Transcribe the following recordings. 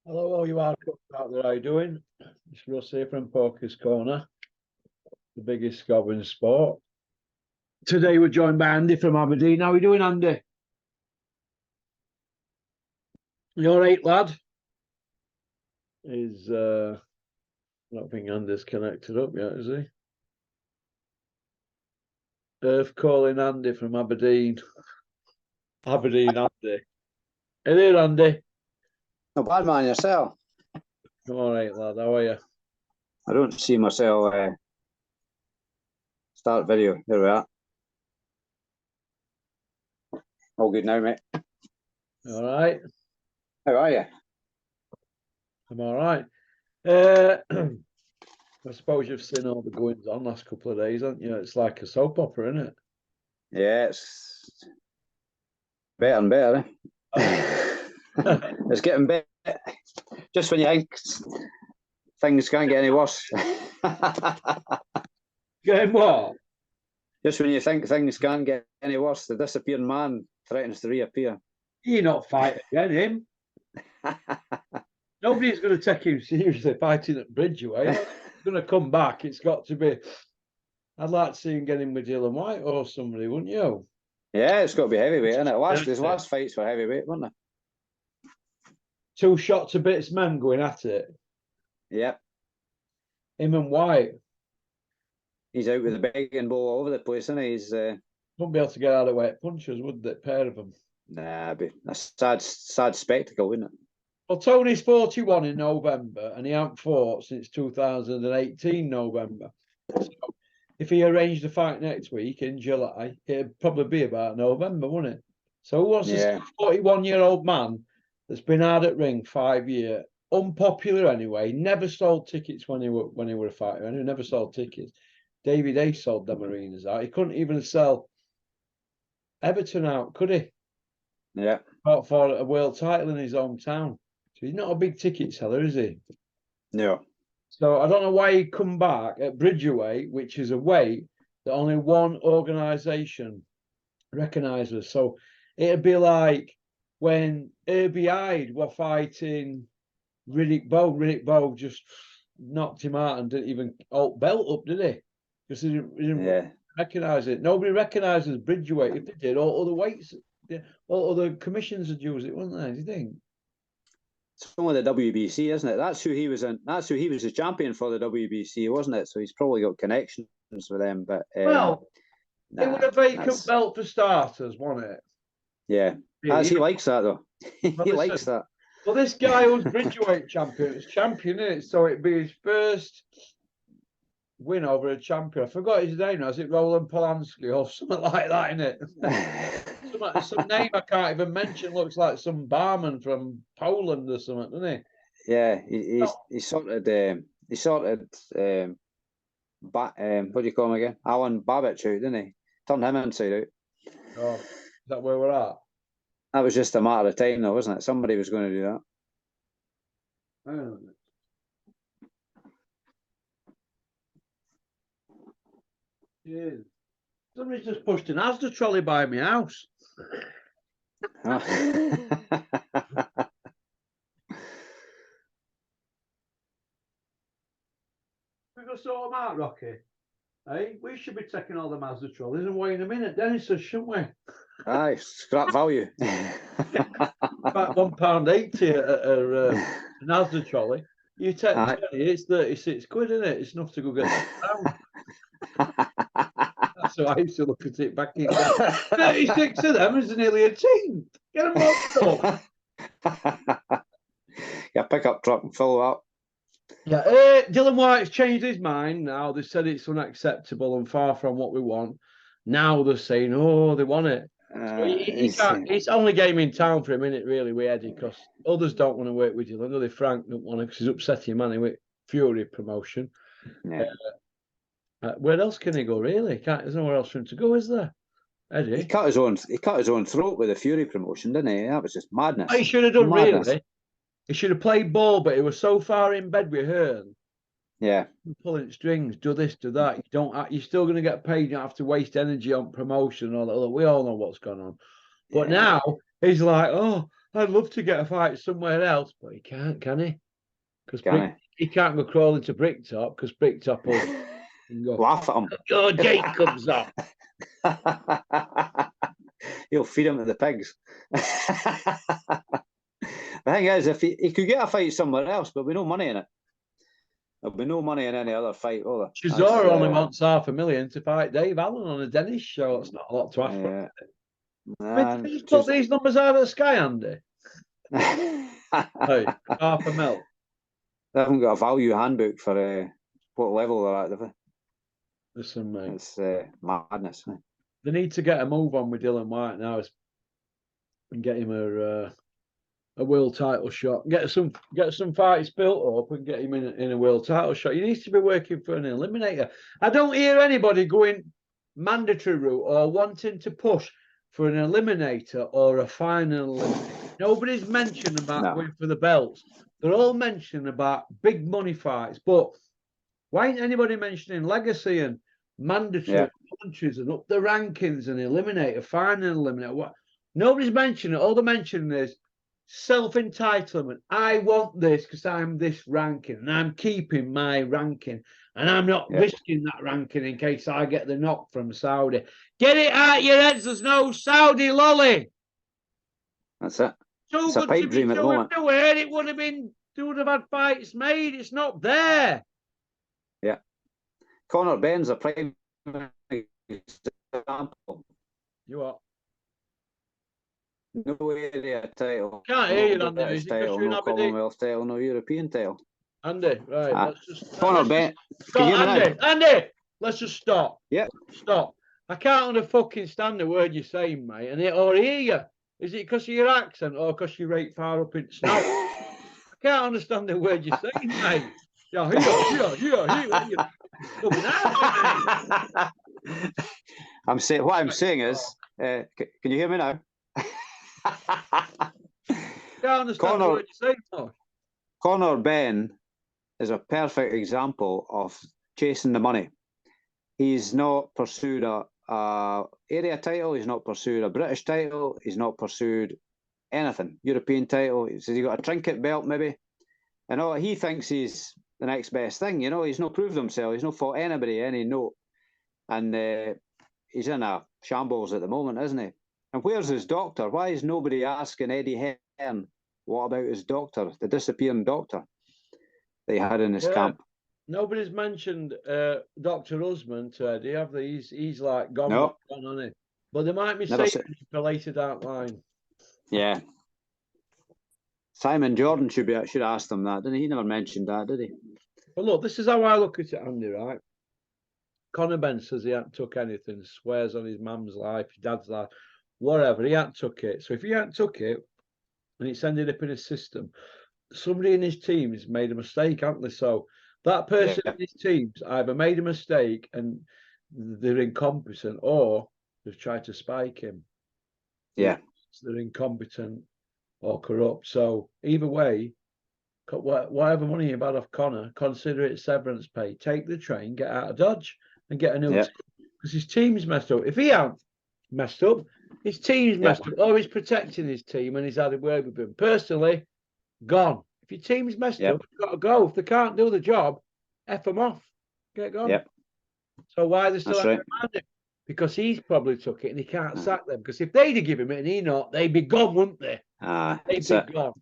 Hello, all you hardcore out there. How you doing? It's Russ here from Poker's Corner, the biggest scob in sport. Today we're joined by Andy from Aberdeen. How are you doing, Andy? You all right, lad? Is I don't think Andy's connected up yet, is he? Earth calling Andy from Aberdeen. Aberdeen, Andy. Hey there, Andy. Not bad, man, yourself. I'm all right, lad. How are you? I don't see myself start video. There we are. All good now, mate. All right. How are you? I'm all right. I suppose you've seen all the goings on last couple of days, haven't you? It's like a soap opera, isn't it? Yeah, it's better and better. It's getting better. Just when you think things can't get any worse. Getting what? Just when you think things can't get any worse, the disappearing man threatens to reappear. You're not fighting again, him. Nobody's going to take him seriously fighting at Bridgeway. He's going to come back. It's got to be. I'd like to see him get in with Dylan White or somebody, wouldn't you? Yeah, it's got to be heavyweight, isn't it? His last fights were heavyweight, weren't they? Two shots to bits men going at it. Yep. Him and White. He's out with the begging ball all over the place, isn't he? He's wouldn't be able to get out of weight punches, would they? Pair of them. Nah, it'd be a sad spectacle, wouldn't it? Well, Tony's 41 in November, and he hasn't fought since 2018 November. So if he arranged a fight next week in July, it'd probably be about November, wouldn't it? So who wants to see a 41-year-old man that's been hard at ring 5 years, unpopular anyway, never sold tickets when he were a fighter, and he never sold tickets. David Ace sold them arenas out. He couldn't even sell Everton out, could he? Yeah. Fought for a world title in his hometown. So he's not a big ticket seller, is he? No. So I don't know why he'd come back at Bridgeway, which is a weight that only one organisation recognises. So it'd be like when Herbie Hyde were fighting Riddick Bowe. Riddick Bowe just knocked him out and didn't even hold belt up, did he? Because he didn't recognise it. Nobody recognises Bridgeway. If they did, all other weights, all other commissions would use it, wouldn't they? Do you think? It's only the WBC, isn't it? That's who he was in. That's who he was the champion for, the WBC, wasn't it? So he's probably got connections with them. But well, it would have vacant belt for starters, wasn't it? Yeah, he likes that though. He likes that. Well, this guy who's Bridgeweight champion, it's champion, isn't it? So it'd be his first win over a champion. I forgot his name now. Is it Roland Polanski or something like that, isn't it? some name I can't even mention. Looks like some barman from Poland or something, doesn't he? Yeah, he sorted what do you call him again? Alan Babbitt out, didn't he? Turned him inside out. Oh, is that where we're at? That was just a matter of time, though, wasn't it? Somebody was going to do that. Hang on a minute. Yeah. Somebody's just pushed an Asda trolley by my house. We go sort them out, Rocky. Hey, we should be taking all the Mazda trolleys and weighing them in at Dennis's, shouldn't we? Aye, scrap value. About £1.80 an Asda trolley. You take 20, it's 36 quid, isn't it? It's enough to go get down. That's how I used to look at it back in 36 of them is nearly a team. Get them all up. Yeah, pickup truck and fill it up. Yeah, Dylan White's changed his mind now. They said it's unacceptable and far from what we want. Now they're saying, oh, they want it. So it's only game in town for a minute, really, with Eddie, because others don't want to work with Dylan. Only Frank don't want to, because he's upsetting money with Fury promotion. Yeah. Where else can he go, really? There's nowhere else for him to go, is there? Eddie? He cut his own throat with the Fury promotion, didn't he? That was just madness. He should have done, really. He should have played ball, but he was so far in bed with Hearn. Yeah. Pulling strings, do this, do that. You're still going to get paid. You don't have to waste energy on promotion and all that. We all know what's going on. But now he's like, oh, I'd love to get a fight somewhere else, but he can't, can he? Because Can he can't go crawling to Bricktop because Bricktop will go, laugh at him. your Jacob's off. He'll feed him to the pigs. The thing is, if he could get a fight somewhere else, but with no money in it. There'll be no money in any other fight, will there? Chisora only wants $500,000 to fight Dave Allen on a Dennis show. It's not a lot to ask for. Nah, Did you just put these numbers out of the sky, Andy? Hey, $500,000. They haven't got a value handbook for what level they're at. Have they? Listen, mate. It's madness. They need to get a move on with Dylan White now and get him a world title shot. Get some fights built up and get him in a world title shot. He needs to be working for an eliminator. I don't hear anybody going mandatory route or wanting to push for an eliminator or a final eliminator. Nobody's mentioned about going for the belts. They're all mentioning about big money fights, but why ain't anybody mentioning legacy and mandatory punches and up the rankings and eliminator, final eliminator? What? Nobody's mentioning it. All they're mentioning is self-entitlement. I want this because I'm this ranking and I'm keeping my ranking and I'm not risking that ranking in case I get the knock from Saudi. Get it out your heads. There's no Saudi lolly. That's it. So it's a pipe dream at the moment. It would have been, they would have had fights made. It's not there. Yeah. Conor Benn's a prime example. You what? No area title. Can't hear you, Andy. British title, no Commonwealth title, no European title. Andy, right. Let's just Conor Benn. Andy, let's just stop. Yeah. Stop. I can't understand the word you're saying, mate, or hear you. Is it because of your accent or because you're right far up in snow? I can't understand the word you're saying, mate. Yeah. I'm saying what I'm saying is, can you hear me now? Can't understand the word you're saying, Mark. Conor Benn is a perfect example of chasing the money. He's not pursued a area title. He's not pursued a British title. He's not pursued anything. European title. He's got a trinket belt maybe. And all he thinks he's the next best thing. You know, he's not proved himself. He's not fought anybody any note. And he's in a shambles at the moment, isn't he? And where's his doctor? Why is nobody asking Eddie Hearn what about his doctor, the disappearing doctor they had in his camp? Nobody's mentioned Dr. Husband to Eddie, have they? He's like gone on it. But they might be saving him for later down the line. Yeah. Simon Jordan should ask them that, didn't he? He never mentioned that, did he? Well, look, this is how I look at it, Andy, right? Conor Benn says he hadn't took anything, swears on his mum's life, his dad's life, whatever. He hadn't took it. So if he hadn't took it and it's ended up in his system, somebody in his team has made a mistake, haven't they? So that person in his team's either made a mistake and they're incompetent, or they've tried to spike him. Yeah. They're incompetent or corrupt. So either way, whatever money you've had off Conor, consider it severance pay. Take the train, get out of Dodge and get a new team. Because his team's messed up. If he hadn't messed up, his team's messed up. Or he's protecting his team and he's had a word with him. Personally, gone. If your team's messed up, you've got to go. If they can't do the job, F them off. Get gone. Yep. So why are they still hanging around him? Because he's probably took it and he can't sack them. Because if they'd have given him it and he not, they'd be gone, wouldn't they? They'd be gone.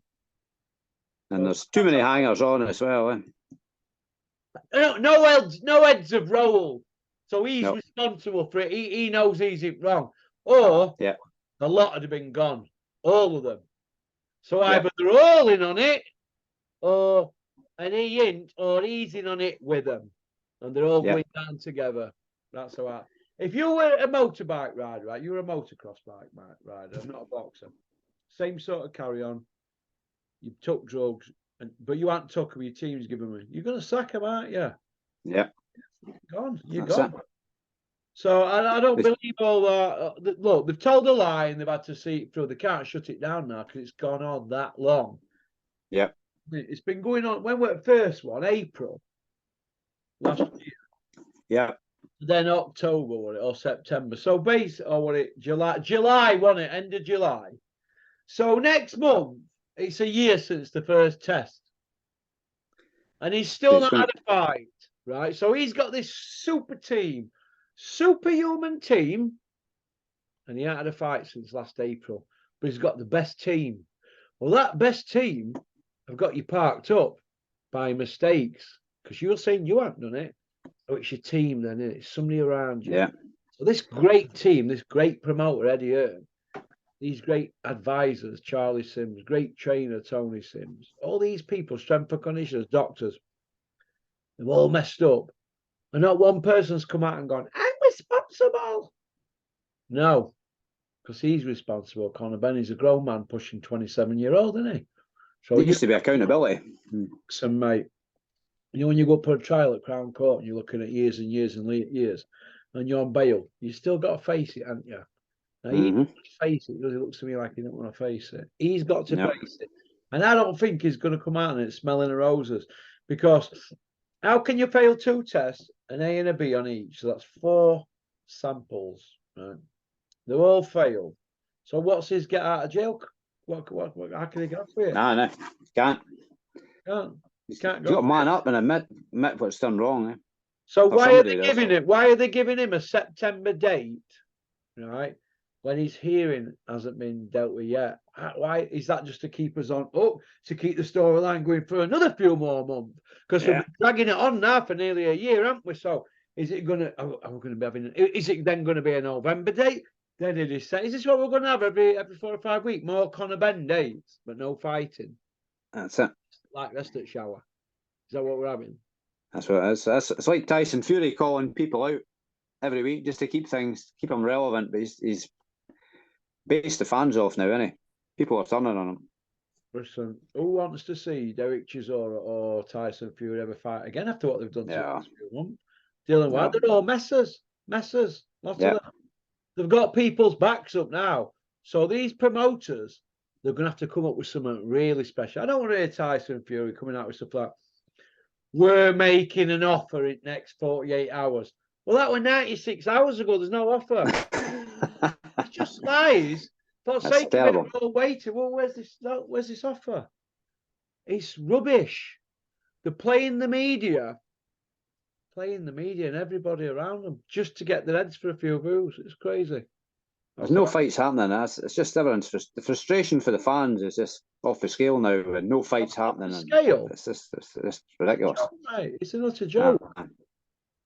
And there's too many hangers on as well. No heads have rolled. So he's responsible for it. He knows he's wrong. Or a lot would have been gone. All of them. So either they're all in on it, and he ain't, or he's in on it with them. And they're all going down together. That's how if you were a motorbike rider, right? You were a motocross bike rider, not a boxer. Same sort of carry on. You took drugs, but you hadn't took them, your team's given them. You're going to sack them, aren't you? Yeah. Gone. You're gone. So I don't believe all that. Look, they've told a lie and they've had to see it through. They can't shut it down now because it's gone on that long. Yeah. It's been going on. When were the first one? April last year. Yeah. Then October, or September. So basically, July, wasn't it? End of July. So next month, it's a year since the first test. And he's still not had a fight, right? So he's got this super team, superhuman team, and he hasn't had a fight since last April. But he's got the best team. Well, that best team have got you parked up by mistakes because you're saying you haven't done it. So it's your team then, isn't it? It's somebody around you. Yeah. So this great team, this great promoter, Eddie Hearn, these great advisors, Charlie Sims, great trainer, Tony Sims, all these people, strength and conditioners, doctors, they've all messed up. And not one person's come out and gone, I'm responsible. No, because he's responsible. Conor Benn is a grown man pushing 27-year-old, isn't he? So There used to be accountability. Some mate, you know, when you go up for a trial at Crown Court and you're looking at years and years and years, and you're on bail, you still got to face it, haven't you? Now, he doesn't face it because it looks to me like he don't want to face it. He's got to face it. And I don't think he's going to come out and it's smelling of roses, because how can you fail 2 tests, an A and a B on each? So that's 4 samples, right? They're all failed. So what's his get out of jail? How can he go for it? No, can't. Can't. He's got to man up and admit what's done wrong. Eh? So why are they giving it? Why are they giving him a September date, right? When his hearing hasn't been dealt with yet? Why is that? Just to keep us on up, to keep the storyline going for another few more months? Because we've been dragging it on now for nearly a year, haven't we? So is it going to? Are we going to be having? Is it then going to be a November date? Then it is. Is this what we're going to have every 4 or 5 weeks? More Conor Benn dates, but no fighting. That's it. Like rest at shower. Is that what we're having? That's what it is. It's like Tyson Fury calling people out every week just to keep them relevant. But he's based the fans off now, isn't he? People are turning on him. Listen, who wants to see Derek Chisora or Tyson Fury ever fight again after what they've done to us? Dylan White, they're all messers. Lots of them. They've got people's backs up now. So these promoters, they're going to have to come up with something really special. I don't want to hear Tyson Fury coming out with stuff like, we're making an offer in the next 48 hours. Well, that was 96 hours ago. There's no offer. It's just lies. For the sake of it, we're waiting. Well, where's this offer? It's rubbish. They're playing the media and everybody around them just to get their heads for a few views. It's crazy. There's no fights happening. It's just everyone's the frustration for the fans is just off the scale now, and no fights happening. Scale. It's just ridiculous. It's an utter joke.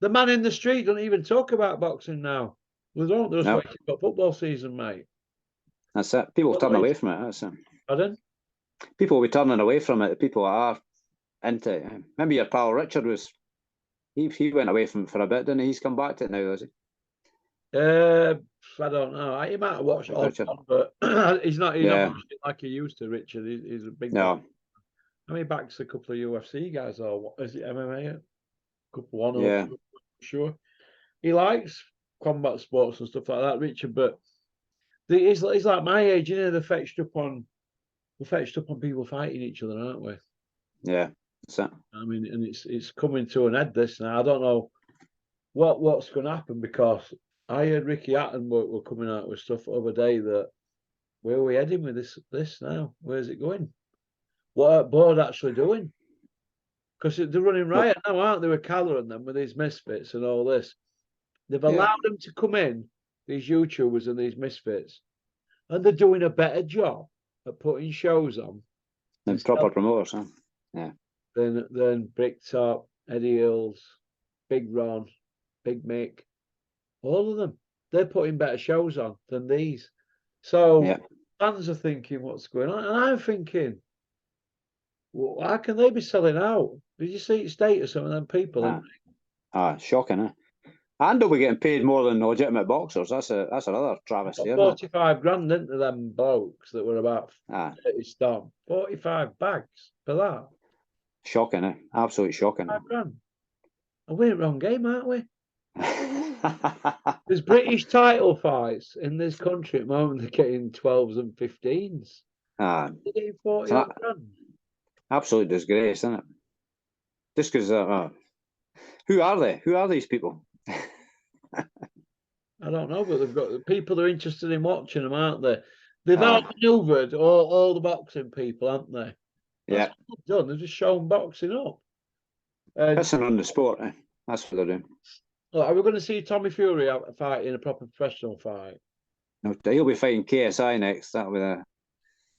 The man in the street don't even talk about boxing now. They don't. They're just waiting for football season, mate. That's it. People turn away from it. That's it. Pardon? People will be turning away from it. The people that are into it. Maybe your pal Richard was. He went away from it for a bit, didn't he? He's come back to it now, has he? I don't know. He might have watched it, but he's not watching it like he used to. Richard, he's a big. No. I mean, backs a couple of UFC guys, or is it MMA? A couple one, or sure. He likes combat sports and stuff like that, Richard. But he's like my age, you know. They're fetched up on people fighting each other, aren't we? Yeah, that's it. I mean, and it's coming to an end. This now, I don't know what's going to happen, because I heard Ricky Hatton were coming out with stuff the other day that where are we heading with this now? Where's it going? What are board actually doing? Because they're running riot now, aren't they, with Calla and them, with these Misfits and all this. They've allowed them to come in, these YouTubers and these Misfits, and they're doing a better job at putting shows on than proper promoters, huh? Yeah. Than Bricktop, Eddie Hills, Big Ron, Big Mick, all of them. They're putting better shows on than these. So fans are thinking, what's going on? And I'm thinking, well, how can they be selling out? Did you see status of them people? Shocking, huh? And they'll be getting paid more than legitimate boxers. That's another travesty. 45 grand into them blokes that were about 30 stone. 45 bags for that. Shocking, eh? Absolutely shocking. 5 grand. And we're in the wrong game, aren't we? There's British title fights in this country at the moment. They're getting 12s and 15s. They're getting 40 grand. Absolute disgrace, isn't it? Just because who are they? Who are these people? I don't know, but they've got people that are interested in watching them, aren't they? They've outmaneuvered all the boxing people, haven't they? Yeah. That's what they've done. They've just shown boxing up. And Pissing on the sport, eh? That's what they're doing. look, are we going to see Tommy Fury out a fight in a proper professional fight? No, he'll be fighting KSI next. That'll be the...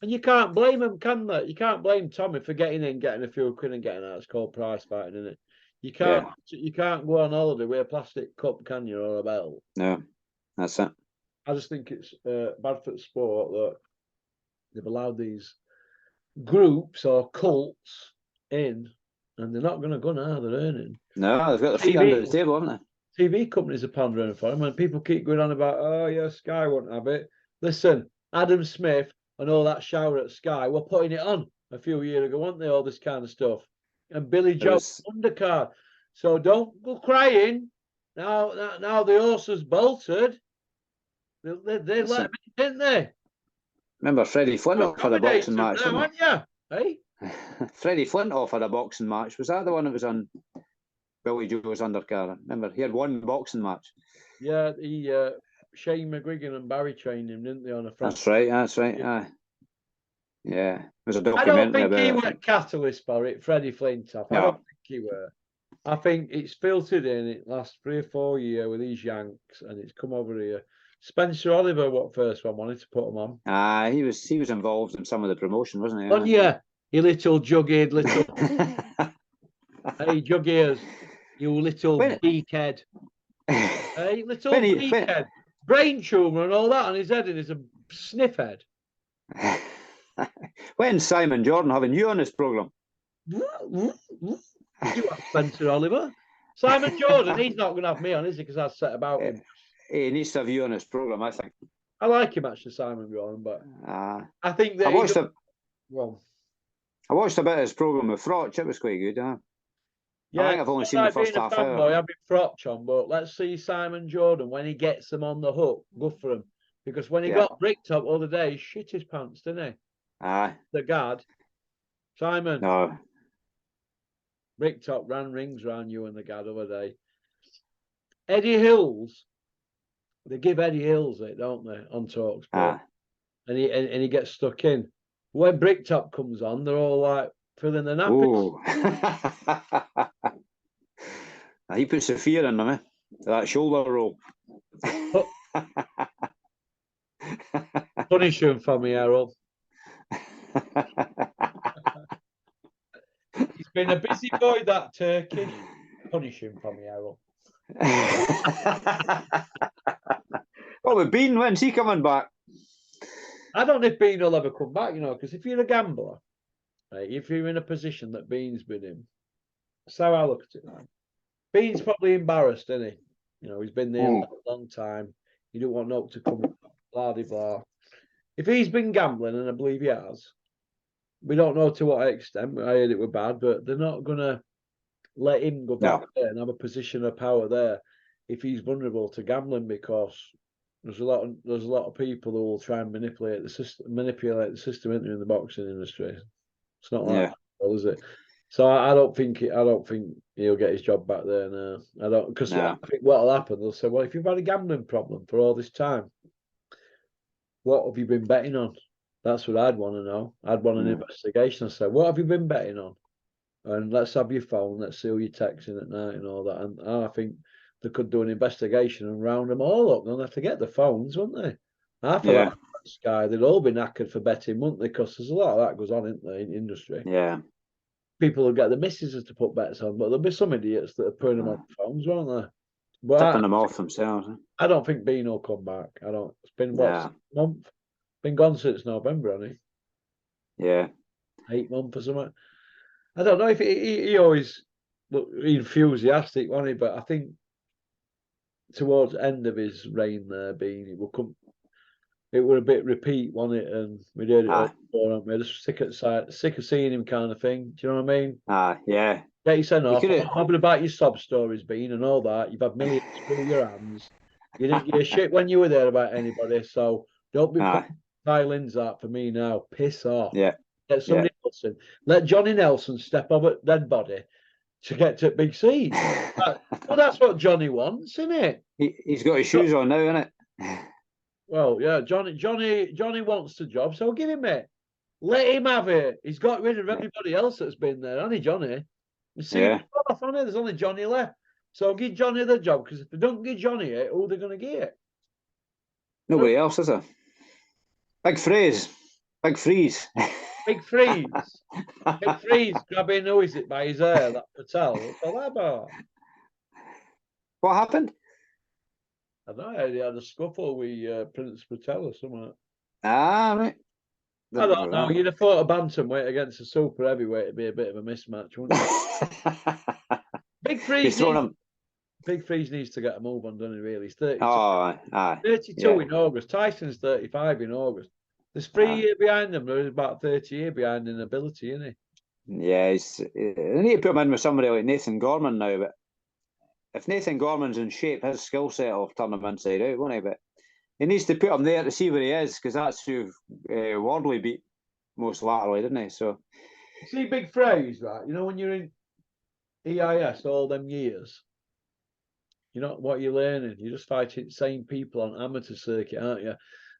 And you can't blame him, can they? You can't blame Tommy for getting in, getting a few quid and getting out. It's called prize fighting, isn't it? You can't go on holiday with a plastic cup, can you, or a belt? No, that's it. I just think it's bad for the sport that they've allowed these groups or cults in, and they're not going to go now. They're earning. No, they've got their feet under the table, haven't they? TV companies are pandering for them, and people keep going on about, oh yeah, Sky won't have it. Listen, Adam Smith and all that shower at Sky were putting it on a few years ago, weren't they? All this kind of stuff, and Billy Joe undercard. So don't go crying. Now the horse has bolted. They let him in, didn't they? Remember Freddie Flintoff had a boxing match, now, didn't you? Hey? Freddie Flintoff had a boxing match. Was that the one that was on Billy Joe's undercard? Remember, he had one boxing match. Yeah, Shane McGuigan and Barry trained him, didn't they, on a front? That's right, yeah. Yeah, there's a documentary. I don't think he was catalyst for it, Freddie Flintoff. I don't think he were. I think it's filtered in it last 3 or 4 years with these Yanks, and it's come over here. Spencer Oliver, what first one wanted to put him on? He was involved in some of the promotion, wasn't he? Oh yeah, you little jug-eared little. Hey, jug-ears, you little beakhead. Hey, little beakhead. Brain tumour and all that on his head, and he's a sniff head. When's Simon Jordan having you on his programme? You have Spencer Oliver. Simon Jordan, he's not going to have me on, is he? Because I set about him. He needs to have you on his programme, I think. I like him actually, Simon Jordan, but I think that I watched a bit of his programme with Frotch. It was quite good. Yeah, I think I've only seen the first half hour. I've been Frotch on, but let's see Simon Jordan when he gets them on the hook. Go for him, because when he got bricked up the other day, he shit his pants, didn't he? The guard, Simon. No. Bricked up, ran rings around you and the guard the other day. Eddie Hills. They give Eddie Hills it, don't they, on TalkSport? And he gets stuck in. When Bricktop comes on, they're all like filling the nappies. He puts the fear in them, eh? That shoulder roll. Punish him for me, Errol. He's been a busy boy, that Turkish. Punish him for me, Errol. What with Bean? When's he coming back? I don't know if Bean will ever come back, because if you're a gambler, right, if you're in a position that Bean's been in, that's how I look at it now. Bean's probably embarrassed, isn't he? He's been there a long time. You don't want no to come, blah, blah, blah. If he's been gambling, and I believe he has, we don't know to what extent. I heard it were bad, but they're not going to let him go back there and have a position of power there if he's vulnerable to gambling, because there's a lot of people who will try and manipulate the system in the boxing industry. It's not like that, is it? So I don't think he'll get his job back there now. I don't, because I think what'll happen, they'll say, well, if you've had a gambling problem for all this time, what have you been betting on? That's what I'd want to know. I'd want an investigation. I say, what have you been betting on? And let's have your phone. Let's see who you're texting at night and all that. And I think they could do an investigation and round them all up. They'll have to get the phones, wouldn't they? I feel like Sky, they'd all be knackered for betting, wouldn't they? Because there's a lot of that goes on in the industry. Yeah. People will get the missuses to put bets on, but there'll be some idiots that are putting them on the phones, won't they? But tipping them off themselves. I don't think Bean will come back. I don't. It's been what, 6 months? Been gone since November, hasn't he? Yeah. 8 months or something. I don't know if he always looked enthusiastic, wasn't he? But I think towards the end of his reign there, Bean, it were a bit repeat, wasn't it? And we did it all before, aren't we? Just sick of seeing him, kind of thing. Do you know what I mean? Yeah. Get you sent off. Talking about your sob stories, Bean, and all that. You've had millions through your hands. You didn't give a shit when you were there about anybody. So don't be putting violins out for me now. Piss off. Yeah. Get somebody else in. Let Johnny Nelson step over dead body to get to big seats. Well, that's what Johnny wants, isn't it? He's got his shoes on now, isn't it? Well, yeah, Johnny wants the job, so give him it. Let him have it. He's got rid of everybody else that's been there, hasn't he, Johnny? You see, Yeah. off on it. There's only Johnny left. So give Johnny the job, because if they don't give Johnny it, who they're going to get it? Nobody else, is there? Big Freeze. Big Freeze. Big Freeze. Big Freeze grabbing, who is it, by his hair, that Patel. What's all that about? What happened? I don't know, he had a scuffle with Prince Patel or something. Ah, right. I don't know. You'd have thought a bantamweight against a super heavyweight would be a bit of a mismatch, wouldn't it? Big Freeze needs to get a move on, doesn't he, really? He's 32. Oh, aye. 32 in August. Tyson's 35 in August. There's 3 years behind them. There's about 30 years behind in ability, isn't he? Yeah, they need to put him in with somebody like Nathan Gorman now, but if Nathan Gorman's in shape, his skill set will turn him inside out, won't he? But he needs to put him there to see where he is, because that's who Wardley beat most latterly, didn't he? So, see, big phrase, right? You know, when you're in EIS all them years, you know what you're learning. You're just fighting the same people on amateur circuit, aren't you?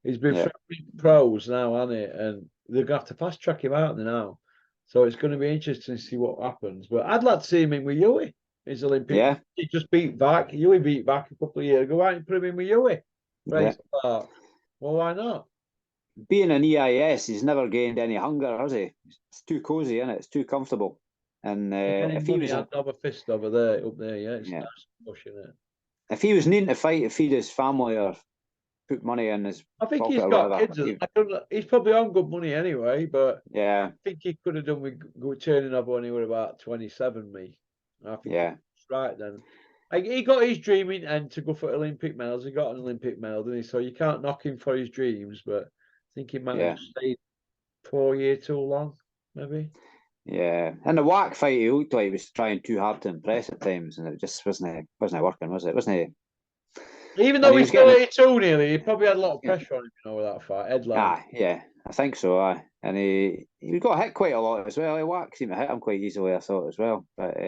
He's been pros now, hasn't it? And they're going to have to fast track him out now. So it's going to be interesting to see what happens. But I'd like to see him in with Yui. His Olympic. Yeah. He just beat back. Yui beat back a couple of years ago. Why don't you put him in with Yui? Right. Yeah. Well, why not? Being an EIS, he's never gained any hunger, has he? It's too cozy, isn't it? It's too comfortable. And if he was over fist over there, up there, yeah, it's nice pushing it. If he was needing to fight to feed his family or put money in his, I think he's got kids. He's probably on good money anyway, but yeah, I think he could have done with turning up when he was about 27. I think that's right then. He got his dream in and to go for Olympic medals. He got an Olympic medal, didn't he? So you can't knock him for his dreams, but I think he might have stayed 4 years too long, maybe. Yeah, in the WAC fight, he looked like he was trying too hard to impress at times, and it just wasn't working, was it? Wasn't he? Even though he's 32 nearly, he probably had a lot of pressure on him, with that fight. Headline. Yeah, I think so. And he got hit quite a lot as well. WAC seemed to hit him quite easily, I thought, as well. But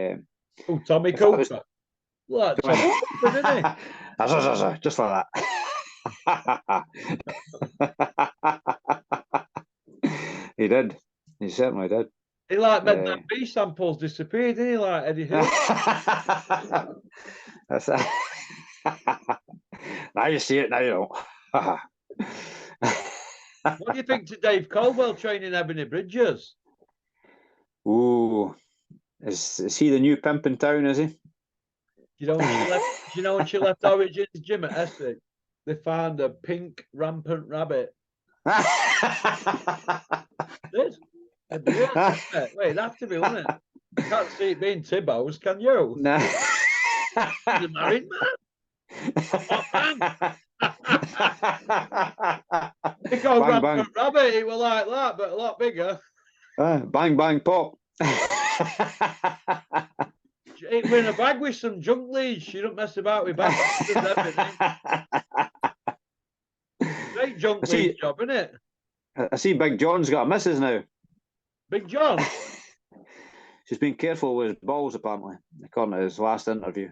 Tommy Cooper. Well, Tommy Cooper, didn't he? Just like that. He did. He certainly did. He made them B samples disappear, didn't he? Like Eddie Hill. Now you see it, now you don't. What do you think to Dave Caldwell training Ebony Bridges? Ooh, is he the new pimp in town, is he? You know when she left Origin's gym at Essex, they found a pink rampant rabbit. Wait, it'd have to be, wouldn't it? You can't see it being Tibbo's, can you? No. He's a married man. Big old rampant rabbit, it was like that, but a lot bigger. Bang, bang, pop. It was in a bag with some junk leads. She don't mess about with bags and everything. Great junk lead job, isn't it? I see Big John's got a missus now. Big John? She's been careful with his balls, apparently, according to his last interview.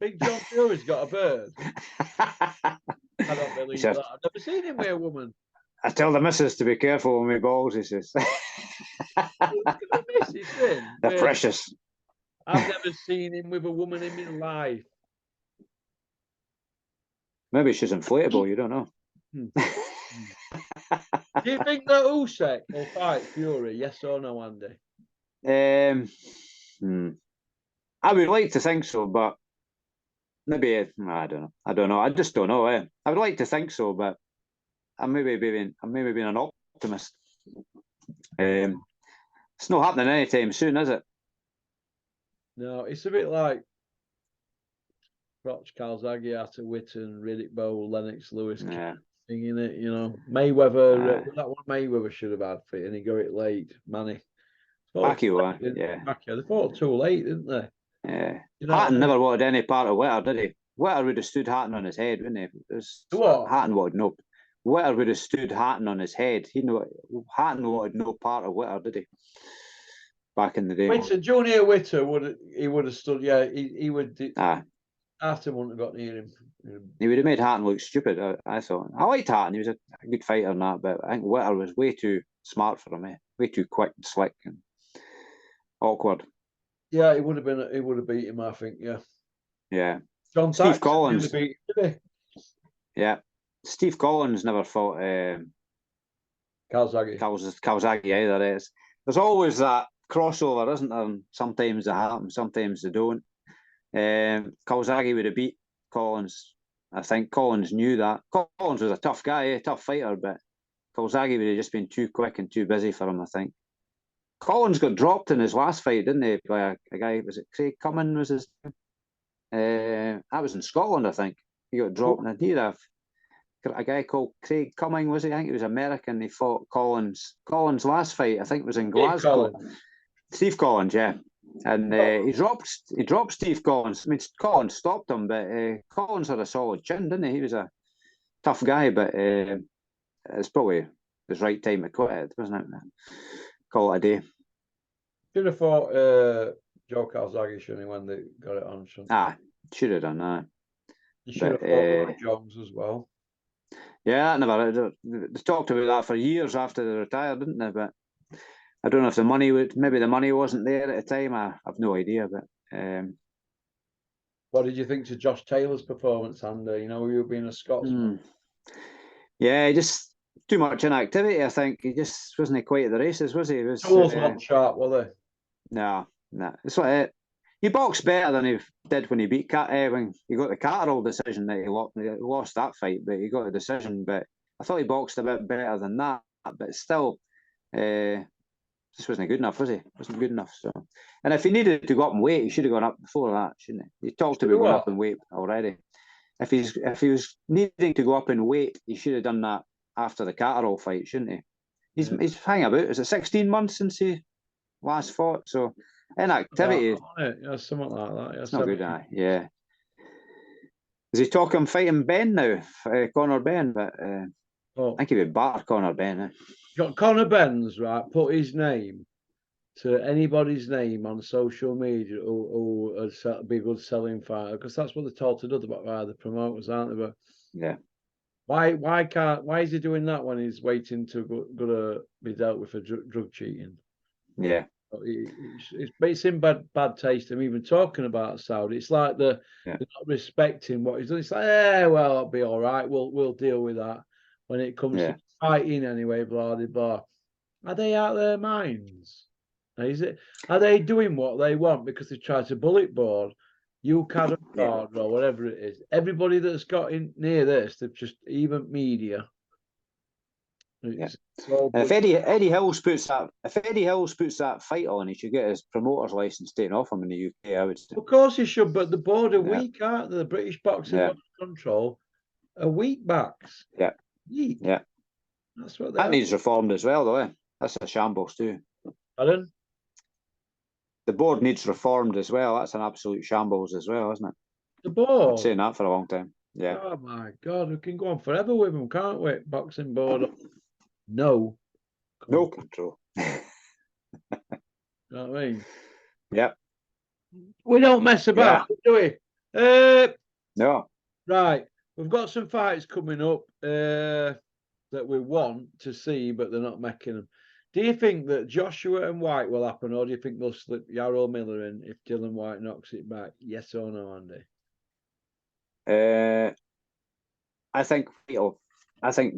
Big John Fury's got a bird. I don't believe that. I've never seen him with a woman. I tell the missus to be careful with my balls, he says. They're precious. I've never seen him with a woman in my life. Maybe she's inflatable, you don't know. Do you think that Usyk will fight Fury? Yes or no, Andy? I would like to think so, but maybe I don't know. I just don't know. I would like to think so, but I'm maybe being an optimist. It's not happening anytime soon, is it? No, it's a bit like Roch, Calzaghe, Witten, Riddick Bowe, Lennox Lewis singing it, Mayweather, that one Mayweather should have had for it, and he got it late. Manny. Pacquiao, They fought too late, didn't they? Yeah. Hatton never wanted any part of Witter, did he? Witter would have stood Hatton on his head, wouldn't he? What? Hatton wanted no. Witter would have stood Hatton on his head. Hatton wanted no part of Witter, did he? Back in the day. Junior Witter would have stood. Yeah, he would. Artem wouldn't have got near him. He would have made Hatton look stupid, I thought. I liked Hatton, he was a good fighter and that, but I think Witter was way too smart for him, way too quick and slick and awkward. Yeah, he would have been. He would have beat him, I think. Yeah. Yeah. John Steve Tax Collins. nearly beat him, Yeah. Steve Collins never fought Kawasaki. Kawasaki either. There's always that crossover, isn't there? And sometimes they happen, sometimes they don't. Kawasaki would have beat Collins. I think Collins knew that. Collins was a tough guy, a tough fighter, but Kawasaki would have just been too quick and too busy for him, I think. Collins got dropped in his last fight, didn't he? By a guy, was it Craig Cumming was his name? That was in Scotland, I think. He got dropped in a guy called Craig Cumming, was he? I think he was American. He fought Collins. Collins' last fight, I think, was in Glasgow. Steve Collins, yeah. And he dropped Steve Collins. I mean, Collins stopped him, but Collins had a solid chin, didn't he? He was a tough guy, but it's probably his right time to quit it, wasn't it? Call it a day. Should have fought Joe Kawasaki, shouldn't he, when they got it on? Should have done that. He should have fought Roy Jones as well. Yeah, they talked about that for years after they retired, didn't they? But I don't know if maybe the money wasn't there at the time. I have no idea. But what did you think to Josh Taylor's performance, Andy? You know, you being a Scotsman. Yeah, just too much inactivity. I think he just wasn't quite at the races, was he? He was not sharp, were they? No. It's like he boxed better than he did when he beat when he got the Catterall decision that he lost that fight, but he got a decision. But I thought he boxed a bit better than that. But still, just wasn't good enough, was he? Wasn't good enough. So, and if he needed to go up in weight, he should have gone up before that, shouldn't he? He talked about going up in weight already. If he was needing to go up in weight, he should have done that after the Catterall fight, shouldn't he? He's hanging about. Is it 16 months since he last fought? So inactivity. Yeah, something like that. Yeah, it's not good, yeah. Is he talking fighting Ben now, Conor Benn? But I think he would batter Conor Benn. Got Conor Benn's right. Put his name to anybody's name on social media who be a good selling fighter, because that's what they're told to do by the promoters, aren't they? But yeah. Why is he doing that when he's waiting to gonna be dealt with for drug cheating? Yeah. It's in bad taste. I'm even talking about Saudi. It's like they're not respecting what he's done. It's like, well, it'll be all right. We'll deal with that when it comes to fighting anyway. Blah blah blah. Are they out of their minds? Are they doing what they want because they tried to bullet board UCAD or whatever it is? Everybody that's got in near this, they've just, even media. If Eddie Hills puts that fight on, he should get his promoter's license taken off him in the UK. I would say. Of course he should, but the board are weak, aren't they? The British Boxing Control are weak backs. Yeah. Weak. Yeah. That's what that needs reformed as well, though. That's a shambles too. Pardon? The board needs reformed as well. That's an absolute shambles as well, isn't it? The board? I've been saying that for a long time. Yeah. Oh my God, we can go on forever with them, can't we? Boxing board. No control. You know what I mean? Yep. We don't mess about, do we? No. Right. We've got some fights coming up that we want to see, but they're not making them. Do you think that Joshua and White will happen, or do you think they'll slip Yarrow Miller in if Dylan White knocks it back? Yes or no, Andy? I think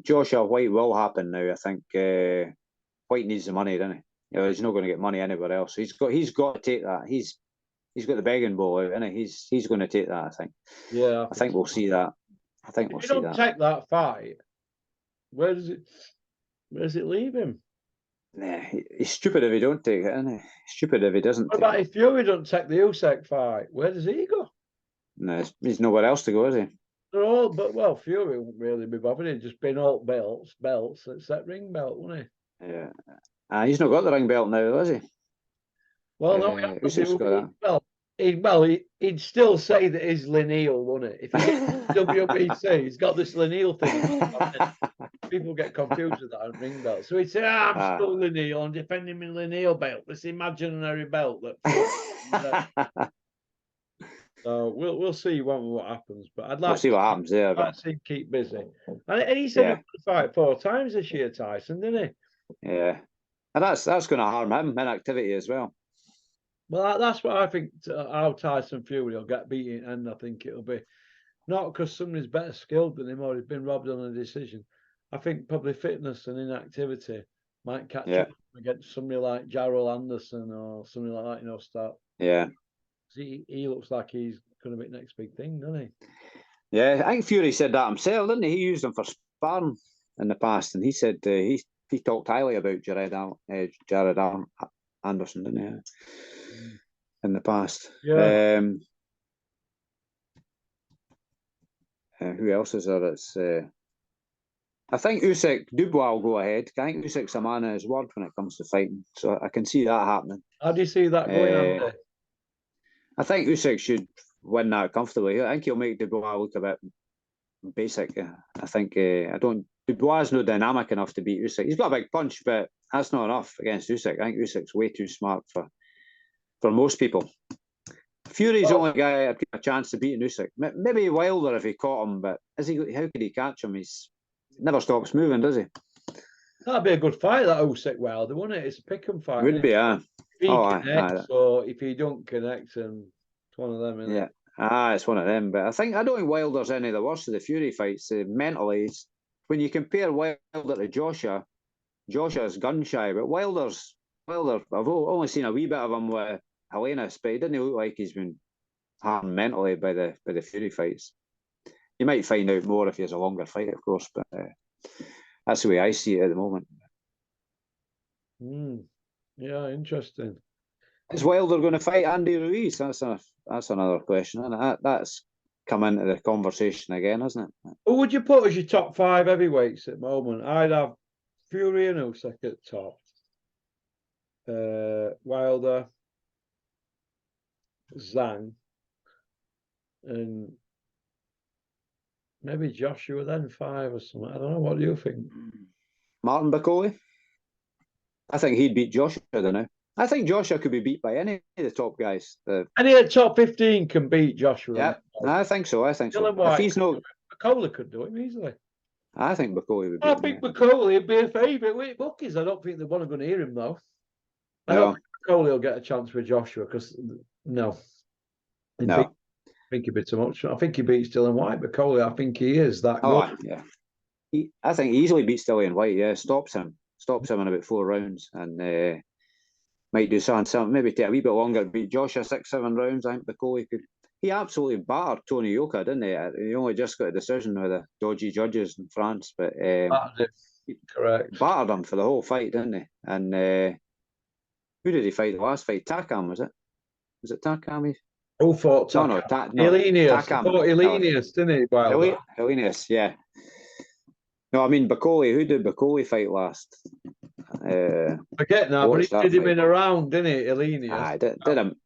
Joshua White will happen now. I think White needs the money, doesn't he? He's not going to get money anywhere else. He's got to take that. He's got the begging ball out, isn't he? He's going to take that. I think. Yeah. I think we'll see that. I think we'll see that. If you don't take that fight, where does it leave him? Nah, he's stupid if he don't take it, isn't he? Stupid if he doesn't. What about if Fury doesn't take the Usyk fight? Where does he go? No, he's nowhere else to go, is he? They're all, Fury won't really be bothered. He'd just been all belts, except ring belt, wouldn't he? Yeah. He's not got the ring belt now, has he? Well, no, he'd still say that he's lineal, wouldn't it? If he gets WBC, he's got this lineal thing. People get confused with that ring belt. So he'd say, I'm still lineal and defending my lineal belt, this imaginary belt. So So we'll see what happens. But I'd We'll like see what happens there. I'd like But to see him keep busy. And he said he yeah, wanted to fight 4 times this year, Tyson, didn't he? yeah, and that's going to harm him in activity as well. Well, that's what I think. How Tyson Fury will get beaten, and I think it'll be not because somebody's better skilled than him or he's been robbed on a decision. I think probably fitness and inactivity might catch Yeah, up against somebody like Jarrell Anderson or something like that. You know, start. yeah, He looks like he's going to be the next big thing, doesn't he? yeah. I think Fury said that himself, didn't he? He used him for sparring in the past, and he said he talked highly about Jared Anderson, didn't he? In the past. Yeah. Who else is there? It's I think Usyk Dubois will go ahead. I think Usyk's a man of his word when it comes to fighting, so I can see that happening. How do you see that going on? I think Usyk should win that comfortably. I think he'll make Dubois look a bit basic. I think Dubois is no dynamic enough to beat Usyk. He's got a big punch, but that's not enough against Usyk. I think Usyk's way too smart for most people. Fury's the only guy I'd give a chance to beat Usyk. Maybe Wilder if he caught him, but how could he catch him? He's never stops moving, does he? That'd be a good fight, that Usyk Wilder, wouldn't it? It's a pick 'em fight. Would be, yeah. If he connects, or if he don't connect, and it's one of them, isn't it? It's one of them. But I don't think Wilder's any of the worst of the Fury fights. Mentally, when you compare Wilder to Joshua's gun shy, but Wilder, I've only seen a wee bit of him with Helenius, but he didn't look like he's been harmed mentally by the Fury fights. You might find out more if he has a longer fight, of course, but that's the way I see it at the moment. Yeah, interesting. Is Wilder going to fight Andy Ruiz? That's another question, and that's come into the conversation again, hasn't it? Who would you put as your top 5 heavyweights at the moment? I'd have Fury and Usyk at the top. Wilder, Zhang, and maybe Joshua then 5 or something. I don't know. What do you think? Martin Bakole? I think he'd beat Joshua, don't know. I think Joshua could be beat by any of the top guys. Any of the top 15 can beat Joshua. Yeah, I think so. If he's not, Bakole could do it easily. I think Bakole would be. I think Bakole would be a favourite with bookies. I don't think they want to go near him though. I don't think Bakole will get a chance with Joshua because I think he'd be too much. I think he beats Dylan White, Bakole. I think he is that good. Yeah. I think he easily beats Dillian White. Yeah, stops him in about 4 rounds, and might do something. Maybe take a wee bit longer to beat Joshua 6-7 rounds. I think Bakole could. He absolutely battered Tony Yoka, didn't he? He only just got a decision with the dodgy judges in France, but correct. Battered him for the whole fight, didn't he? And who did he fight the last fight? Takam, was it? Was it Takam? Who fought Takam? Helenius. Helenius, didn't he? Helenius, yeah. No, I mean Bakole. Who did Bakole fight last? Forget now, but he did him in a round, didn't he, Helenius?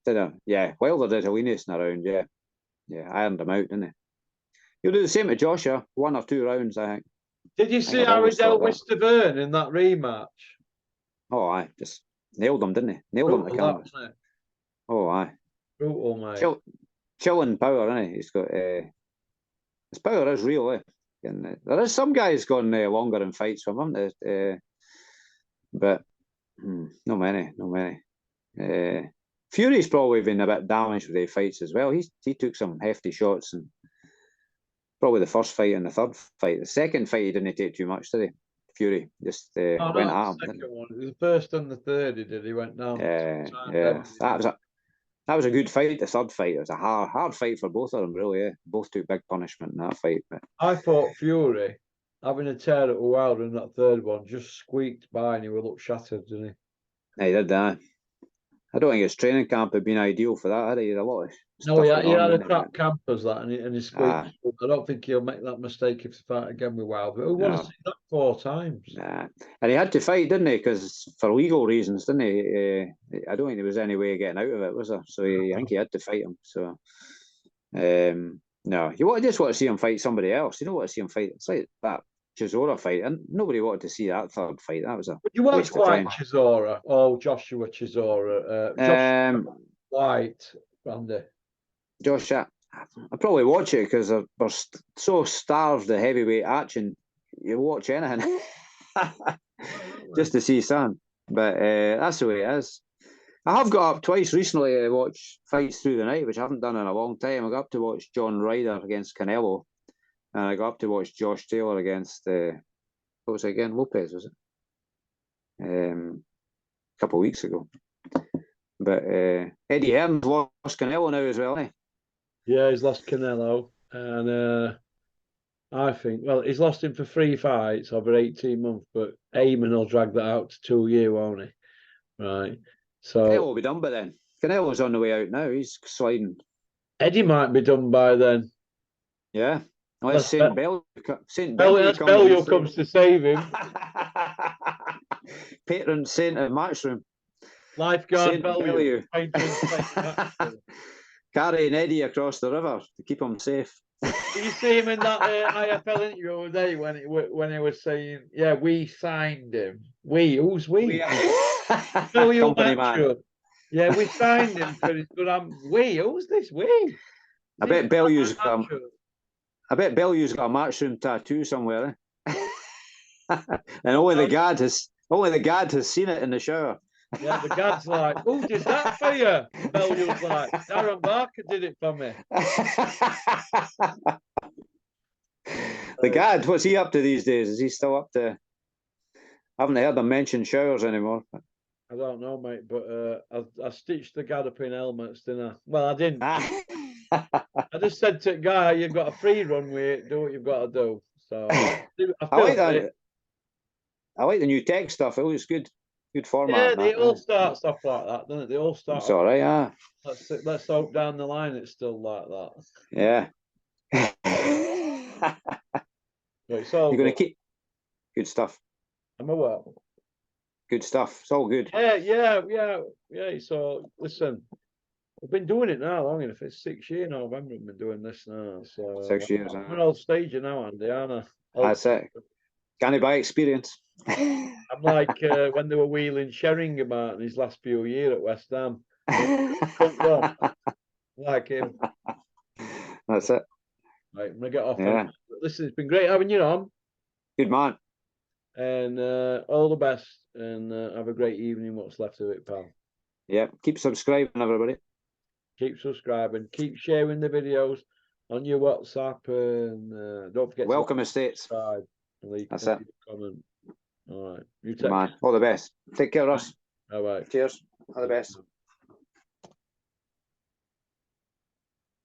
Did him. Yeah, Wilder did Helenius in a round, yeah. Yeah, ironed him out, didn't he? He'll do the same to Joshua, 1 or 2 rounds, I think. Did you see how he dealt with Stavern in that rematch? Oh, aye, just nailed him, didn't he? Nailed him to canvas. Oh, aye. Brutal, mate. Chilling power, isn't he? He's got his power is real, eh? And there is some guys gone longer in fights from him, but not many. Fury's probably been a bit damaged with the fights as well. He took some hefty shots, and probably the first fight and the third fight. The second fight he didn't take too much, did he? Fury just went at him. The first and the third he went down. Yeah. That was a good fight. The third fight, it was a hard fight for both of them, really. Yeah. Both took big punishment in that fight. But I thought Fury, having a tear at Wilder in that third one, just squeaked by and he would look shattered, didn't he? Yeah, he did that. I don't think his training camp had been ideal for that, had he? He had a lot of he had a crap camp as that, and he squeaked. I don't think he'll make that mistake if he fight again with Wilder. Who wants to see that 4 times? Nah. And he had to fight, didn't he? Because for legal reasons, didn't he? I don't think there was any way of getting out of it, was there? So I think he had to fight him. So, no, you just want to see him fight somebody else. You don't want to see him fight. It's like that Chisora fight, and nobody wanted to see that third fight. That was a. Would you want to fight Chisora or Joshua Chisora? Joshua White, Randy. Joshua. I probably watch it because we're so starved of heavyweight action. You watch anything just to see something. But that's the way it is. I have got up twice recently to watch fights through the night, which I haven't done in a long time. I got up to watch John Ryder against Canelo, and I got up to watch Josh Taylor against what was it again? Lopez, was it? A couple of weeks ago. But Eddie Hearn's lost Canelo now as well, eh? Yeah, he's lost Canelo, and I think, well, he's lost him for 3 fights over 18 months, but Eamon will drag that out to 2 years, won't he? Right. So Canelo will be done by then. Canelo's on the way out now. He's sliding. Eddie might be done by then. Yeah. Unless St. Bellew Bellew comes to save him. Patron saint of Matchroom. Lifeguard Bellew. Carrying Eddie across the river to keep him safe. Did you see him in that IFL interview the other day when he was saying, "Yeah, we signed him. We, who's we? Company man. Yeah, we signed him for his good. We, who's this? We? I bet Bellew's got a Matchroom tattoo somewhere, eh? And only the gad has seen it in the shower. Yeah, the gad's like, who did that for you? Bellew's like, Darren Barker did it for me. The gad, what's he up to these days? Is he still up to? I haven't heard him mention showers anymore. I don't know, mate, but I stitched the gad up in helmets, didn't I? Well, I didn't. I just said to the guy, you've got a free run with it, do what you've got to do. So I like that. I like the new tech stuff. It looks good. Good format. Yeah, they all start stuff like that, don't they? They all start. It's all right, yeah. Let's hope down the line it's still like that. Yeah. It's all You're going to keep good stuff. I'm aware. Good stuff. It's all good. Yeah. So listen, we've been doing it now long enough. It's 6 years now. November we've been doing this now. So 6 years. I'm an old stager now, Andy, aren't I? That's it. Can it by experience? I'm like when they were wheeling Sheringham out in his last few years at West Ham. Like him. That's it. Right, I'm gonna get off. Yeah. Listen, it's been great having you on. Good man. And all the best, and have a great evening. What's left of it, pal. Yeah. Keep subscribing, everybody. Keep subscribing. Keep sharing the videos on your WhatsApp, and don't forget. Welcome Estates. That's it. Comment. All right. You take man. All the best. Take care, Russ. All right. Cheers. All the best.